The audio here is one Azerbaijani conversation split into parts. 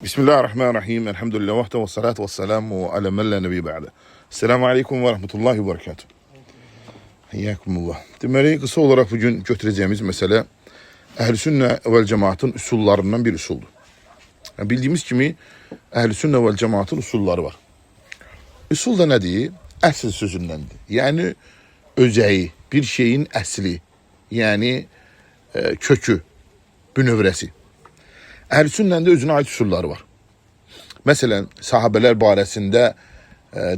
Bismillahirrahmanirrahim. Elhamdülillah vahde ve salatu ve selamu ala men la nebi ba'de. Selamun aleyküm ve rahmetullahi ve berekatuhu. Hayyakumullah. Deməli, qısa olarak bugün götüreceğimiz mesele Əhl-i Sünnə vəl Cemaatın üsullarından bir üsuldur. Yani bildiğimiz kimi Əhl-i Sünnə vəl Cemaatın usulları var. Üsul da nədir? Əsl sözündəndir. Yani özəyi, bir şeyin əsli, yani kökü, bünövrəsi. Əhl-i Sünnənin də özünə ait üsulları var. Məsələn, sahabələr barəsində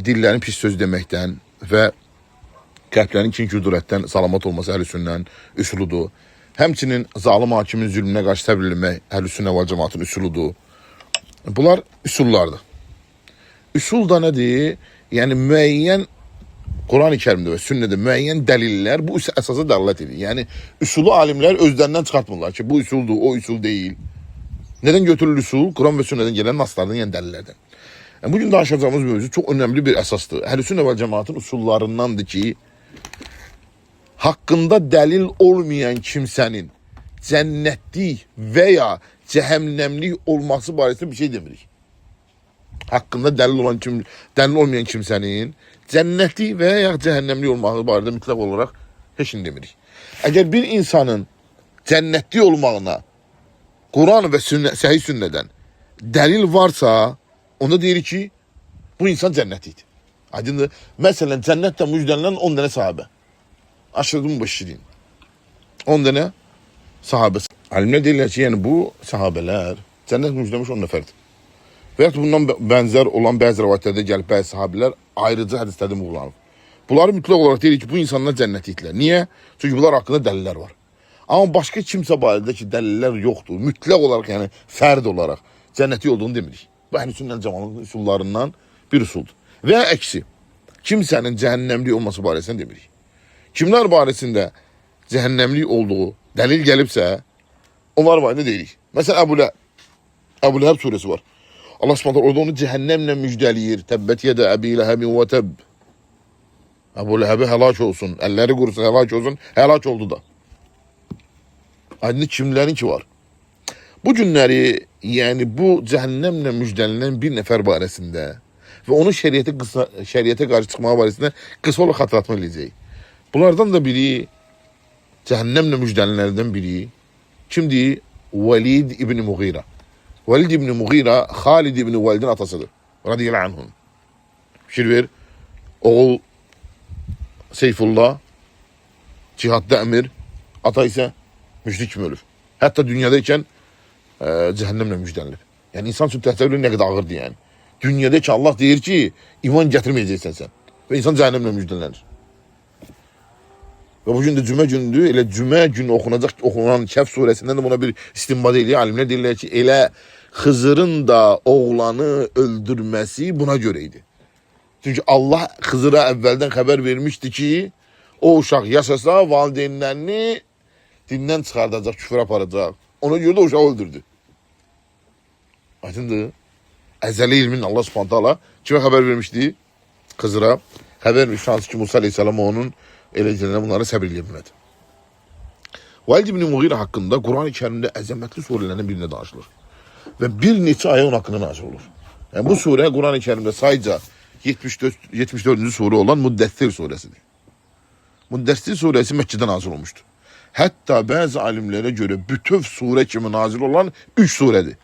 dillərin pis söz deməkdən və qəlblərin kin-küdurətdən salamat olması Əhl-i Sünnənin üsuludur. Həmçinin zalim hakimin zülmünə qarşı səbr etmək Əhl-i Sünnə vəl Cemaatın üsuludur. Bunlar üsullardır. Üsul da nədir? Yəni müəyyən Quran-ı Kərimdə və sünnədə müəyyən dəlillər bu əsasa dəlalət edir. Yəni üsulu alimlər özlərindən çıxartmırlar ki, bu üsuldur, o üsul deyil. Neden götürülür üsul? Kur'an ve sünneden gelen naslardan, yani delillerden. Yani bugün danışacağımız mevzu çok önemli bir esastır. Əhl-i Sünnə vəl Cemaatın usullarındandır ki, hakkında delil olmayan kimsenin cennetlik veya cehennemlik olması barəsində bir şey demirik. Hakkında delil olmayan kimsenin cennetlik veya cehennemlik olması barəsində mütləq olarak heç nə demirik. Eğer bir insanın cennetlik olmağına Kur'an ve sahih sünneden delil varsa onda deyir ki bu insan cennetiydi. Aydındır. Mesela cennette müjdelenen 10 tane sahabe. Aşırdım başlayın. 10 tane sahabe. Alimler deyirlər ki, yani bu sahabeler cennet müjdemiş 10 neferdir. Veyahut bundan benzer olan bazı rivayetlərdə gəlib bazı sahabeler ayrıca hədislərdə vurgulanıb. Bunları mütləq olarak deyir ki bu insanlar cennetliklər. Niye? Çünkü bunlar hakkında deliller var. Ama başka kimse barədə ki dəlillər yoxdur. Mütləq olarak yani fərd olarak cenneti olduğunu demirik. Bu Əhl-i Sünnə vəl Cemaatın üsullarından bir usuldur. Veya əksi, kimsenin cehennemli olması barəsində demirik. Kimler barəsində cehennemli olduğu dəlil gəlibsə, onlar barədə deyirik. Mesela Ebu Leheb suresi var. Allah subhanahu orada onu cehennemle müjdeliyir. Tebbet yede Ebi Lehebin ve teb. Ebu Leheb'e helak olsun. Elleri kurusun, helak olsun. Helak oldu da. Aydın kimlərinki var. Bu günləri, yəni bu cəhənnəmlə müjdələnən bir nəfər barəsində və onun şəriətə qarşı çıxmağı barəsində qısa olaraq xatırlatma edəcək. Bunlardan da biri, cəhənnəmlə müjdələnlərdən biri kimdir? Velid ibn Mughira. Velid ibn Mughira, Xalid ibn Velidin atasıdır. Radiyallahu anhum. Fikir ver, oğul Seyfullah, cihadda əmir, ata isə müşrik kimi ölür. Hatta dünyadayken cehennemle müjdelenir. Yani insan için təsəvvürü ne kadar ağırdı yani. Dünyadaki Allah deyir ki iman getirmeyeceksin sen. Ve insan cehennemle müjdelenir. Ve bugün de cümə gündür. Elə cümə günü okunan Kehf suresinden de buna bir istinbad ediyor. Alimler deyirlər ki elə Hızır'ın da oğlanı öldürmesi buna göreydi. Çünkü Allah Hızır'a evvelden haber vermişti ki o uşaq yaşasa valideynlerini dindən çıxardacaq, küfür aparacaq. Ona görə də uşağı öldürdü. Aydındır. Əzəli ilmin Allah subhanahu ta'ala kime haber vermişdi? Hızır'a. Haber vermiş şansı ki Musa aleyhisselam onun eləcərinə bunları səbir edilmədi. Velid ibn Mughira hakkında Kur'an-ı Kerim'de əzəmətli surelerin birine danışılır. Ve bir neçə aya onun hakkında nazil olur. Yani bu sure Kur'an-ı Kerim'de sayıca 74. sure olan Muddessir suresidir. Muddessir suresi Mekke'de nazil olmuştur. Hatta bazı alimlere göre bütün sure kimi nazil olan 3 suredir.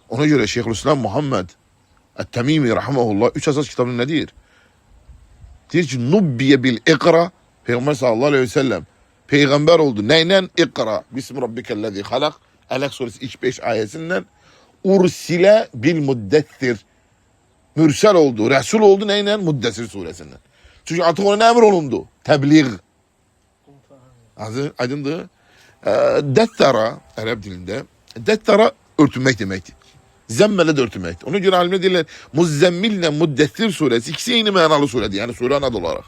Ona göre Şeyhülislam Muhammed Et-Temimi rahimehullah 3 esas kitabının nedir? Diyor ki Nubbiye bil ikra, Peygamber sallallahu aleyhi ve sellem peygamber oldu. Neyle? İkra. Bismi rabbikellezi halak. Alak suresi ilk 5 ayetinden ursile bil muddessir. Mürsel oldu. Resul oldu neyle? Muddessir suresinden. Çünkü artık ona ne emir olundu? Tebliğ. Aydındır. Dettara, Arap dilinde, dettara örtünmek demektir. Zemmele de örtünmektir. Ona göre alimler deyirlər, Muzzemmillə Muddessir suresi ikisi eyni mənalı suredir. Yani sure adı olarak.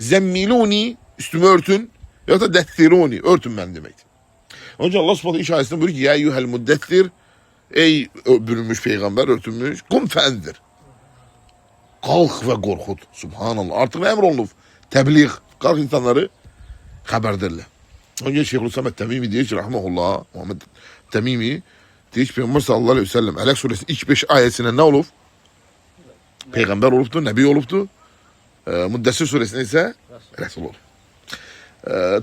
Zemmiluni, üstüme örtün, ya da dethiruni, örtün ben demektir. Onun için Allah subhanahu iş ayetinde buyuruyor ki, ya eyyuhel muddessir, ey bürünmüş peygamber, örtünmüş, kum fendir. Kalk ve korkut. Subhanallah. Artık emir olunur. Tebliğ. Kalk insanları haberdirler. Önce Şeyhülislam Et-Temimi diyor ki rahmetullah Muhammed Temimi deyir ki, Peygamber sallallahu aleyhi ve sellem Alak suresinin ilk 5 ayetine ne olub? Peygamber olubdu, Nebi olubdu. Müddessir suresinde ise Resul olub.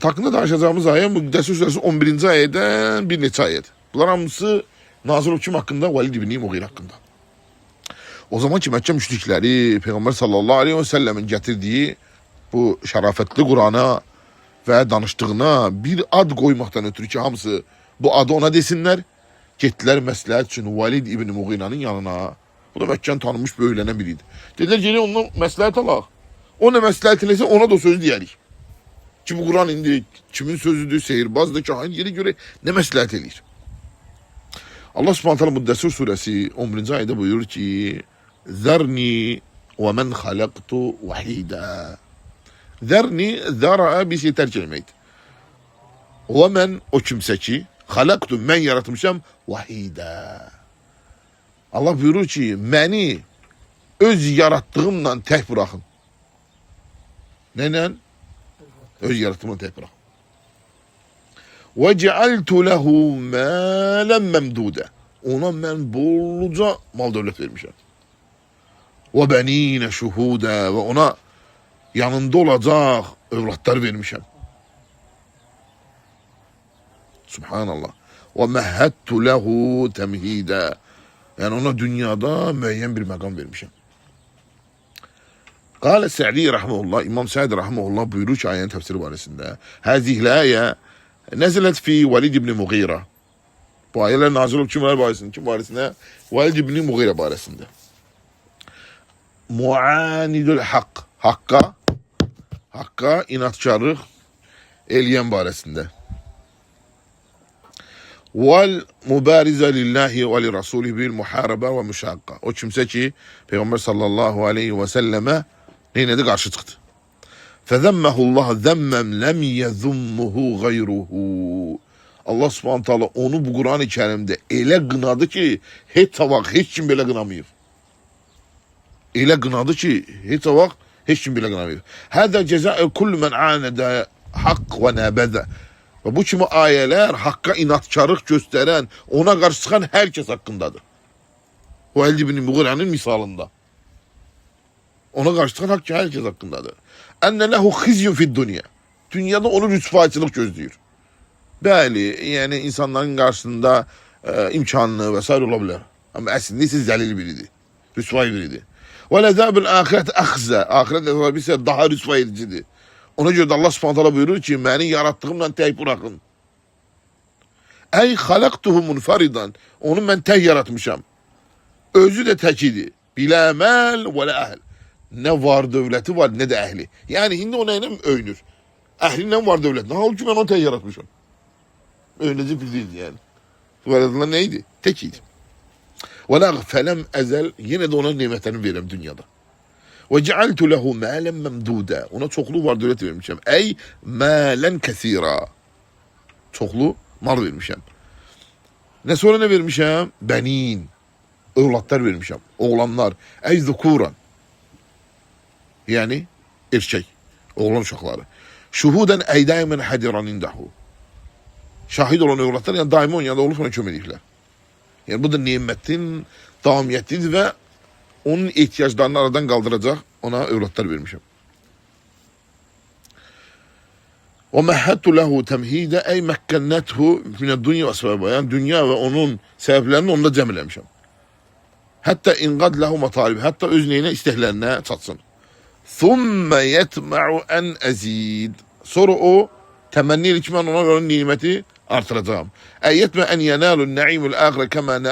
Hakkında danışacağımız ayet Müddessir suresi 11. ayetden bir neçə ayet. Bunlar hamısı nazil olub kim hakkında? Velid ibn Mughir hakkında. O zamanki Məkkə müşrikləri Peygamber sallallahu aleyhi ve sellemin getirdiği bu şərafətli Kur'an'a ve danıştığına bir ad koymaktan ötürü ki hamısı bu adı ona desinler. Getdilər məsləhət üçün Velid ibn Mughira'nın yanına. Bu da Məkkənin tanınmış böylənən biriydi. Dedilər gelin ondan məsləhət alaq. O ne məsləhət eləsə ona da söz deyərik. Ki bu Kur'an indi kimin sözüdür, seyirbazdır, kahin yeri göre ne məsləhət eləyir. Allah Subhanahu teala Müddessir suresi 11. ayette buyurur ki Zerni ve men halaktu vahida. Zerni, zara bir şey tercih etmeydi. Ve men o kimse ki halaktu ben yaratmışam vahida. Allah buyurur ki beni öz yarattığımla tek bırakın. Neyle? Öz yarattığımla tek bırakın. Ve cealtu lehu malen memdude. Ona ben bolluca mal devlet vermişim. Ve benine şuhude. Ve ona yanında olacak evlatlar vermişim. Subhanallah. Ve mehhettu lehu temhide. Yani ona dünyada müeyyen bir makam vermişim. Kale Sa'di rahmetullah, İmam Sa'di rahmetullah buyuruyor ki ayetin tefsiri barisinde. Hazihil ayet nezilet fi Velid ibn Mughira. Bu ayeler nazil olup kimler barisinde? Kim barisinde? Velid ibn Mughira barisinde. Muanidul hak. Hakka inatkarlık eleyen barisinde. Vel mübarize lillahi ve li rasulih bil muharebe ve müşakka. O kimse ki Peygamber sallallahu aleyhi ve selleme neyine karşı çıktı. Fezemmehullah zemmem lem yezummuhu gayruhu. Allah subhanahu teala onu bu Kur'an-ı Kerim'de ele gınadı ki hiç kim böyle gınamayır. Ele gınadı ki hiç kim böyle gınamayır. Hâzâ cezâe kullu men ânede hak ve nebeze. Ve bu kimi ayeler hakka inatkarlık gösteren, ona karşı çıkan herkes hakkındadır. O Velid ibn Mughira'nın misalında. Ona karşı çıkan herkes hakkındadır. Enne lehu khizyun fid dünya. Dünyada onu rüsvayçılık gözlüyor. Bəli, yani insanların karşısında imkanlı vesaire olabilir. Ama aslında ise zelil biridir. Rüsvay biridir. Ve lezâbil ahiret akhze. Ahiret azabı ise daha rüsvay edicidir. Ona göre de Allah subhanahu teala buyurur ki beni yarattığımla tek bırakın. Ey halaktuhu munfaridan. Onu ben tek yaratmışam. Özü de tek idi. Bila mel ve la ehl. Ne var devleti var ne de ehli. Yani şimdi ona ne övünür. Ehlinden var devlet. Halbuki ben onu tek yaratmışam. Öylece bir değildi yani. Varadınlar neydi? Tekiydi. Ve la felem ezel. Yine de ona nimetlerini veririm dünyada. Ve cealtu lehu mâlen memdûde. Ona çoklu var devlet vermişim. Ey mâlen kesîrâ. Çoklu mal vermişim. Ne sonra ne vermişim? Benin. Evlatlar vermişim. Oğlanlar. Ey zukûran. Yani erkek. Oğlan uşakları. Şuhuden ey daimen hadiran indahu. Şahit olan evlatlar yani daima onun yanında olup ona kömedikler. Yani bu da nimetin davamiyetidir ve onun ihtiyaçlarını aradan kaldıracak ona evlatlar vermişim. Ve mehhettu lehu temhide ey mekkennethu mine dünya ve sebebe. Yani dünya ve onun sebeplerini onda cemlemişim. Hatta ingad lehu matalib. Hatta öz neyine istehlerine çatsın. Thumme yetma'u en ezid. Sonra o temenni ki ben ona göre nimeti artıracağım. Ey yetme en yenalun naimul ahire kema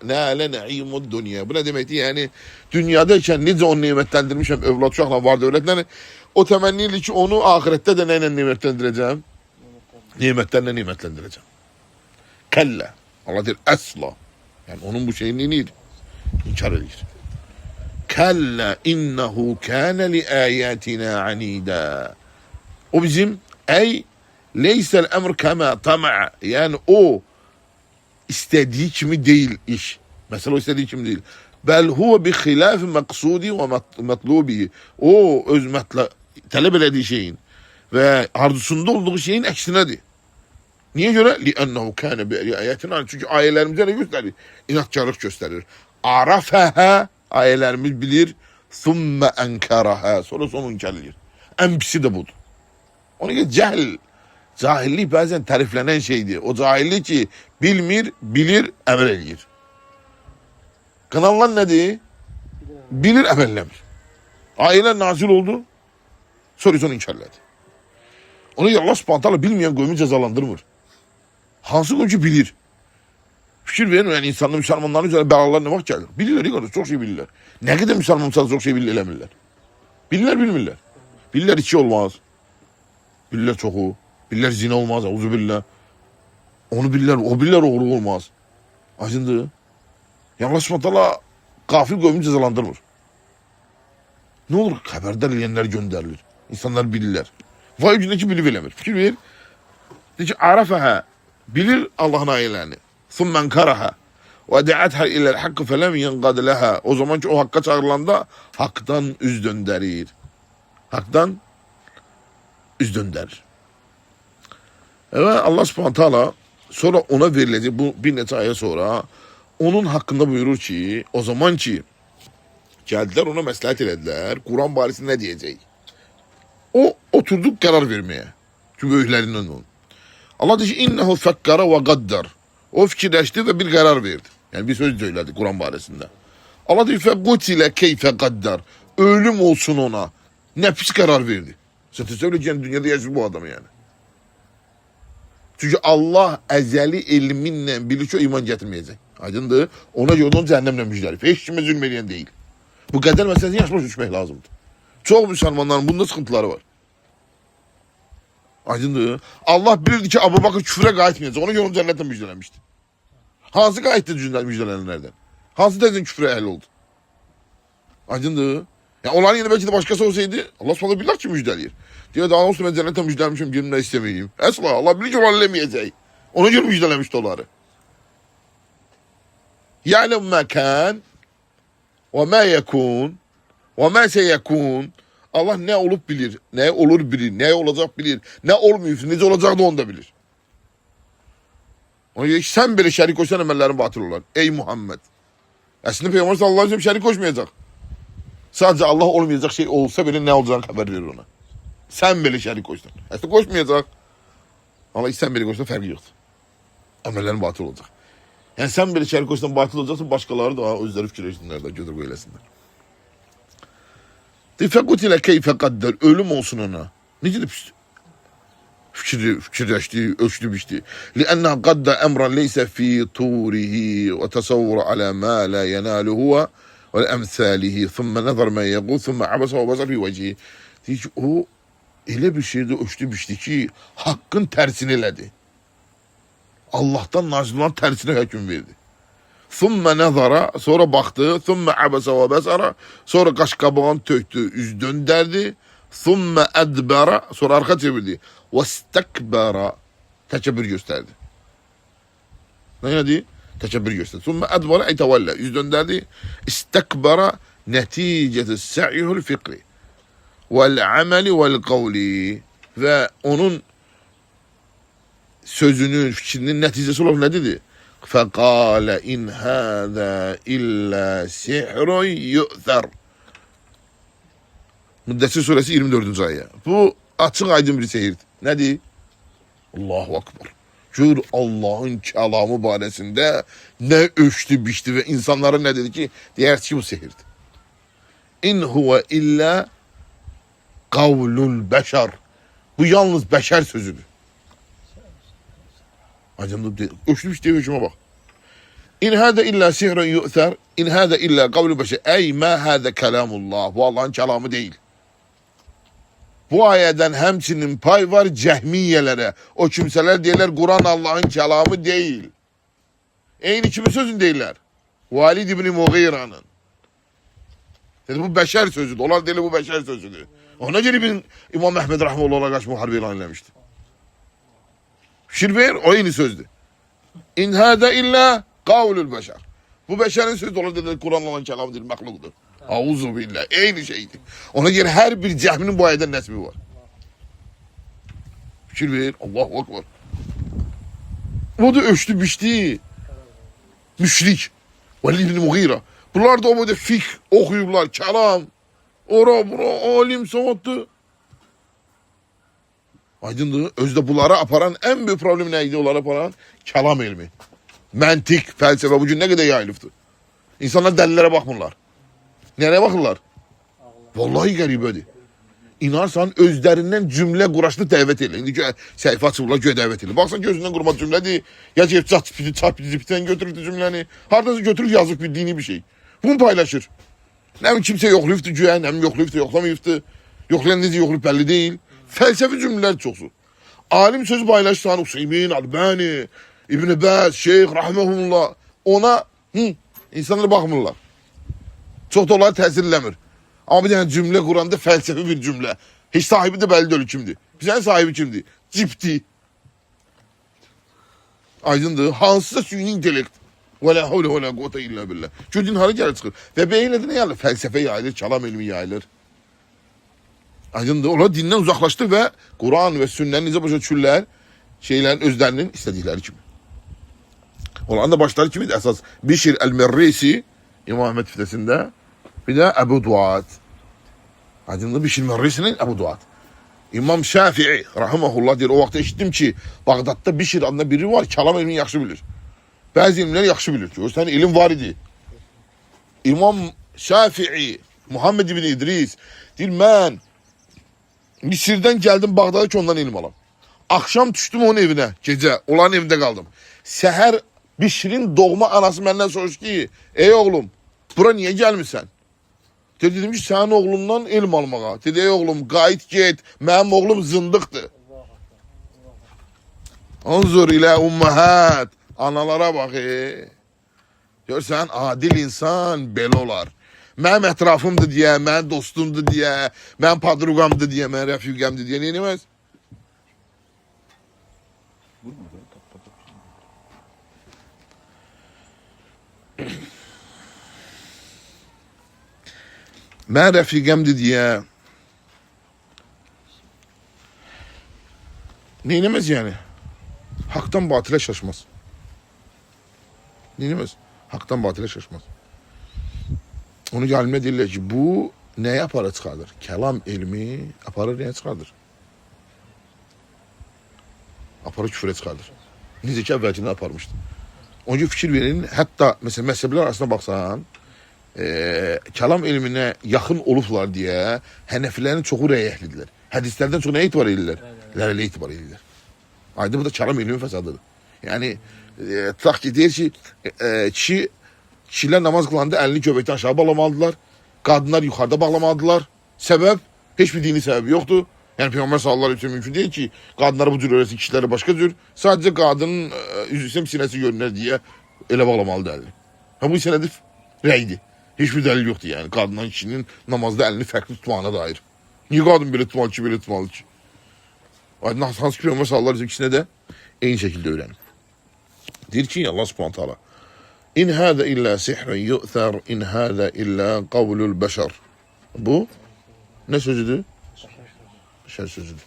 nâle naimud dünya. Bu ne demekti yani dünyadayken nice onu nimetlendirmişim evlat uşakla var devletlerini. O temenniyle ki onu ahirette de neyle nimetlendireceğim? Nimetlerle nimetlendireceğim. Kelle. Allah der asla. Yani onun bu şeyini neydi? İnkar edilir. Kelle innehu kâne li âyâtina anîdâ. O bizim leysel emr kema tama'a. Yani o istediği kimi değil iş. Mesela o istediği kimi değil. Bel huve bi hilâfi maksudi ve matlubi. O talep edildiği şeyin ve arzusunda olduğu şeyin eksinedir. Niye göre? لِأَنَّهُ كَانَ بِآيَاتِنَا. Çünkü ayetlerimize ne gösterir? İnatçılık gösterir. Arafeha, ayetlerimiz bilir. ثُمَّ اَنْكَرَهَا. Sonra sonun gelir. En pisi de budur. Onun için cahillik bazen tariflenen şeydir. O cahillik ki bilmir, bilir, emel eləyir. Kınalan nedir? Bilir, emellemir. Ayetler nazil oldu. Sonra onu inkarladı. Onu Allah subhanahu teala bilmeyen kavmi cezalandırmır. Hansı kavmi bilir. Fikir verin yani insanlar Müslümanların üzerine belalar ne vakit gelir. Bilirler ya çok şey bilirler. Ne kadar Müslümanlar çok şey bilirler. Bilirler bilmirler. Bilirler içi olmaz. Bilirler çoğu. Bilirler zina olmaz. Euzubillah. Onu bilirler. O bilirler oğlu olmaz. Acındı. Ya Allah subhanahu teala gafil kavmi cezalandırmır. Ne olur haberdar edenler gönderilir. İnsanlar bilirler. Vay gündeki bilivelemir. Fikir verir. Diyor ki arafeha. Bilir Allah'ın ayetlerini. ثُمَّ اَنْكَرَهَا وَدَعَتْهَا اِلَى الْحَقِّ فَلَمْ يَنْقَدْ لَهَا. O zaman ki o hakka çağrılanda haktan üz döndürür. Haktan üz döndürür. Evet Allah subhanahu teala sonra ona verildi bu bir neçə aya sonra onun hakkında buyurur ki o zaman ki geldiler ona məsləhət elədilər. Kur'an barisi ne diyecek? O oturduk karar vermeye. Çünkü böyüklerinden onun. Allah diyor ki innehu fekkara ve gaddar. O fikirleşti ve bir karar verdi. Yani bir söz söyledi Kur'an barisinde. Allah diyor fekutile keyfe gaddar. Ölüm olsun ona. Ne pis karar verdi. Zaten söyleyeceğin dünyada yaşıyor bu adam yani. Çünkü Allah ezeli ilminle bilir ki iman getirmeyecek. Aydındır. Ona göre onun cehennemle müjdeler. Hiç kime zulmediyen değil. Bu kader meselesini yaşmış düşmek lazımdı. Çok Müslümanların bunda sıkıntıları var. Aydındır. Allah bilirdi ki Abu Bakır küfre qayıtmayacaq. Ona göre onu cennetten müjdelemişti. Hansı qayıtdı müjdelenenlerden? Hansı tezin küfre ehli oldu? Aydındır. Yani onların yerine belki de başkası olsaydı Allah sonra billah ki müjdeleyir. Diyor daha olsun ben cennetten müjdelenmişim girmeye istemeyeyim. Esla Allah bilir ki onu ellemeyecek. Ona göre müjdelemişti onları. Ya'lem ma kan ve ma yekun ve ma seyekun. Allah ne olup bilir, ne olur bilir, ne olacak bilir, ne olmuyor, ne olacak da onu da bilir. Ona göre sen böyle şerik koşsan emellerin batıl olan. Ey Muhammed. Aslında Peygamber sallallahu aleyhi ve sellem şerik koşmayacak. Sadece Allah olmayacak şey olsa bile ne olacağını haber verir ona. Sen böyle şerik koşsan. Aslında koşmayacak. Ama sen böyle koşsan farkı yok. Emellerin batıl olacak. Yani sen böyle şerik koşsan batıl olacaksın, başkaları da özleri fikirleşsinler de götür böylesinler. Fekutile keyfe kadder. Ölüm olsun ona. Ne dedi pişti? Fikirleşti, ölçtü biçti. لِأَنَّهَا قَدَّ اَمْرًا لَيْسَ ف۪ي طُورِهِ وَتَصَوُّرَ عَلَى مَا لَا يَنَالُ هُوَ وَالْاَمْثَالِهِ ثُمَّ نَظَرْ مَا يَقُولُ ثُمَّ عَبَسَ وَبَصَرْ فِي وَجْهِ. Diyor ki o öyle bir şeyde ölçtü biçti ki hakkın tersini eledi. Allah'tan nazil olan tersine hüküm verdi. ثُمَّ نَظَرَ. Sonra baktı. ثُمَّ عَبَسَ وَبَصَرَ. Sonra kaş kabağını töktü, yüz döndürdü. ثُمَّ اَدْبَرَ. Sonra arka çevirdi. وَاسْتَكْبَرَ. Tekebbür gösterdi. Ne dedi? Tekebbür gösterdi. ثُمَّ اَدْبَرَ اَيْتَوَلَّ. Yüz döndürdü. اِسْتَكْبَرَ نَتِيجَةِ السَّعِهُ الْفِقْرِ وَالْعَمَلِ وَالْقَوْلِ. Ve onun sözünün, fikrinin neticesi olarak ne dedi? فَقَالَ اِنْ هَذَا اِلَّا سِحْرٌ يُؤْثَرٌ. Müddessir suresi 24. ayet. Bu açık aydın bir sehirdi. Ne diyor? Allahu Akbar. Gör Allah'ın kelamı baresinde ne ölçtü biçti ve insanlara ne dedi ki? Diğer ki bu sehirdi. İn huve illa kavlul beşer. Bu yalnız beşer sözüdür. Acımda ölçtü biçti hüküme bak. İn hâde illa sihrun yu'ther. İn hâde illa kavlu beşer. Ey ma hâde kelamullah. Bu Allah'ın kelamı değil. Bu ayeden hemçinin pay var cehmiyelere. O kimseler diyorlar Kur'an Allah'ın kelamı değil. Eyni kimin sözün değiller? Valid İbni Mughira'nın. Dedi bu beşer sözüdür. Onlar değil bu beşer sözüdür. Ona göre İmam Mehmed Rahmetullah'a karşı muharebe ilan etmişti. Şirver o aynı sözdü. İn hâde illa kavlül beşer. Bu beşerin sözü olur dediler Kur'an Allah'ın kelamı değil, mahluktur. Auzu billah. Aynı şeydi. Ona göre her bir cehminin bu ayeten nesbi var. Fikir ver. Allahu Ekber. O da ölçtü biçti. Müşrik. Velid ibn Mughira. Bunlar da o böyle fik okuyurlar. Kelam. Ora bura alim savattı. Aydınlığı özde bunlara aparan en büyük problem neydi onlara aparan? Kelam ilmi. Mentik, felsefe bu gün ne kadar yayılıftı. İnsanlar delillere bakmırlar. Nereye bakırlar? Vallahi garibedir. İnarsan özlerinden cümle kuraşlı davet eyle. İndi sayfa açıblar göğe davet eyle. Baksan gözünden kurma cümledir. Ya cep çapiden götürürdü cümleni. Hardası götürür yazık bir dini bir şey. Bunu paylaşır. Ne mi kimse yokluyuftu güya, ne mi yokluyuftu, yoklamayıftı. Yoklayan nece yokluyup belli değil. Felsefi cümleler çoksu. Alim sözü paylaşsan Hüseyin, Albani, İbn-i Baz, Şeyh, Rahmehullah. Ona insanlara bakmırlar. Çok da onları tesirlemir. Ama bir tane cümle Kur'an'da felsefi bir cümle. Hiç sahibi de belli değil kimdi. Bizden sahibi kimdi? Cipti. Aydındır. Hansıza süyün intelekt. Ve la havle ve la kuvvete illa billah. Çocuğun hali gelir çıkır. Ve beyin ne yayılır? Felsefe yayılır, çalam ilmi yayılır. Aydındır. Onlar dinden uzaklaştı ve Kur'an ve sünnetin ize başa çüller şeylerin özlerinin istedikleri kimi. Onların da başları kimiydi esas? Bişir el-Merrisi İmam Ahmet Fitesi'nde. Bir de Ebu Duat. Aydındır Bişir el-Merrisi'nin Ebu Duat. İmam Şafii rahimehullah diyor. O vakti eşittim ki Bağdat'ta Bişir adında biri var. Kelam ilmini yaxşı bilir. Bazı ilimleri yaxşı bilir. O yüzden ilim var idi. İmam Şafii Muhammed ibn İdris deyir mən Misir'den geldim Bağdat'a ki ondan ilim alam. Akşam düştüm onun evine gece. Onların evinde kaldım. Seher Bişir'in doğma anası benden sormuş ki ey oğlum bura niye gelmişsen? Dedim ki senin oğlundan ilim almağa. Dedi ey oğlum gayet git. Benim oğlum zındıktı. Anzur ile ummahat. Analara bak. Görsen adil insan bel olar. Mənim ətrafımdır deyə, mənim dostumdur deyə, mənim padruqamdır deyə, mənim rəfiqəmdir deyə neyləməz? Mənim rəfiqəmdir deyə neyləməz yəni? Haktan batıla şaşmaz. Neyləməz? Haktan batıla şaşmaz. Onu gəlmə deyirlər ki, bu nəyə aparı çıxardır? Kəlam elmi aparır nəyə çıxardır? Aparı küfrə çıxardır. Necə ki, əvvəlcində aparmışdı. Onun için fikir verin, hətta mesela mezheblər arasına baxsan, kəlam elminə yaxın olublar deyə Hənəfilərin çoxu rəyəhlidirlər. Hədislərdən çox nəyə etibar edirlər? Lərələ etibar edirlər. Ayda bu da kəlam elmin fəsadıdır. Yəni, tutaq ki, deyir ki, kişilər namaz qılanda əlini göbəkdən aşağı bağlamalıdırlar. Qadınlar yuxarıda bağlamalıdırlar. Səbəb, heç bir dini səbəbi yoxdur. Yəni Peyğəmbər sallallahu əleyhi və səlləm mümkün deyil ki, qadınları bu cür öyrəsin, kişiləri başqa cür. Sadəcə qadının üzrüsəm sinəsi görünər deyə elə bağlamalıdır əlini. Bu isə nədir? Rəydir. Heç bir dəlil yoxdur yəni. Qadından kişinin namazda əlini fərqli tutmağına dair. Niyə qadın belə tutmalı ki, belə tutmalı ki? Hansı ki Peyğəmbər sallallahu əleyhi və səlləmə də eyni şəkildə öyrənib. Deyir ki, Allah subhanahu taala İn hâzə illə sihrun yu'thar, in hâzə illə qavlul bəşər. Bu nə sözüdür? Bəşər sözüdür.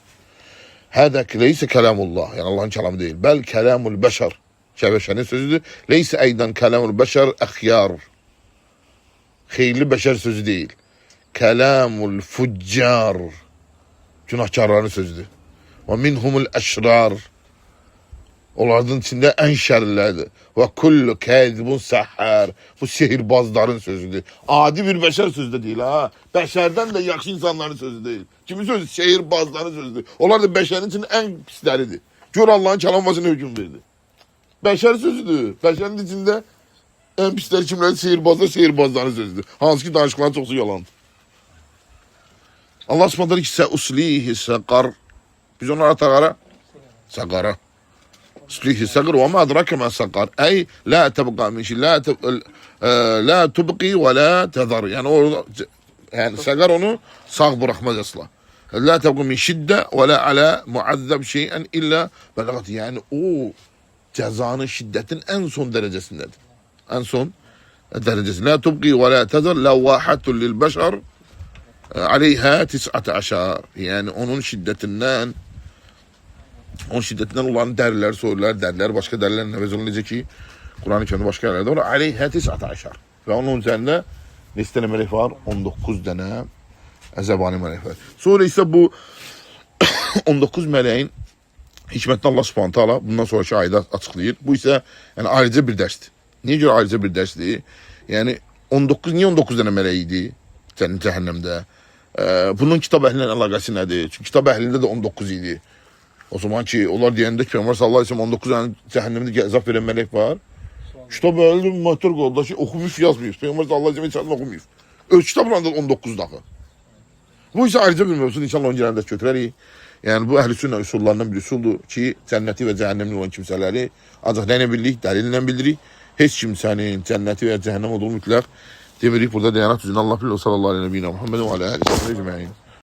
Hâzə leysə kəlamullah, yəni Allahın kəlamı deyil. Bəl kəlamul bəşər. Bəşərin sözüdür. Leysə əydən kəlamul bəşər əxyar. Xeyirli bəşər sözü deyil. Kəlamul fuccar. Günahkarların sözüdür. Və minhumul əşrar. Onlardan içində ən şərlilərdir. Və kullu kəzibun səhər. Bu sihirbazların sözüdür. Adi bir bəşər sözü də deyil ha. Bəşərdən də yaxşı insanların sözü deyil. Kimin sözü? Sihirbazların sözüdür. Onlar da bəşərin için ən pisləridir. Gör Allah'ın çalınmasına hüküm verdi. Bəşər sözüdür. Bəşərin içində ən pisləri kimlərdir? Sihirbazların sözüdür. Hansı ki danışıqların çoxsu yalandır. Allah subhanahu ki səuslihi səqar. Biz onlara tağara səqara. Slihi sagır ve ma adrake ma sakar. Ey la tebqa min şey la tubqi ve la tezar. Yani o yani sagar onu sağ bırakmaz asla. La tebqa min şidde ve la ala muazzab şey'en illa belagat. Yani o cezanın şiddetin en son derecesindedir. En son derecesi. La tubqi ve la tezar lavahatun lil beşer aleyha 19. Yani onun şiddetinden Onun şiddetinden onların dəriləri soyulurlar, dəriləri başqa dərilərlə əvəz olunur. Necə ki, Quran-ı Kərimdə başqa yerlərdə var. Aleyhə tis'ata aşar. Və onun üzərində neçə dənə mələk var? 19 dənə əzəbani mələk var. Sonra isə bu 19 mələyin hikmətini Allah Subhanahu taala bundan sonraki ayda açıqlayır. Bu isə yəni ayrıca bir dərsdir. Niyə görə ayrıca bir dərsdir? Yəni 19 niyə 19 dənə mələk idi cəhənnəmdə? Bunun kitab əhlinə əlaqəsi nədir? Çünki kitab əhlində də 19 idi. O zaman ki, onlar deyəndə ki, Peyğəmbər sallallahu əleyhi və səlləm 19 dənə cəhənnəmdə əzab verən mələk var. Kitab əhli mühtər qolda ki, oxumuş yazmayıb. Peyğəmbər sallallahu əleyhi və səlləm oxumayıb. Öz kitabla da 19 daxı. Bu isə ayrıca bir mövzudur. İnşallah onu gələndə götürərik. Yəni bu əhl-i sünnə üsullarından bir üsuldur ki, cənnəti və cəhənnəmli olan kimsələri ancaq nə ilə bilirik, dəlillə bilirik. Heç kimsənin cənnəti və cəhənnəm olduğunu mütləq demirik. Burada dayanaq düzünə Allah bilir. Sallallahu aleyhi və səlləm Muhammed və alə əl-əsələ ecməin.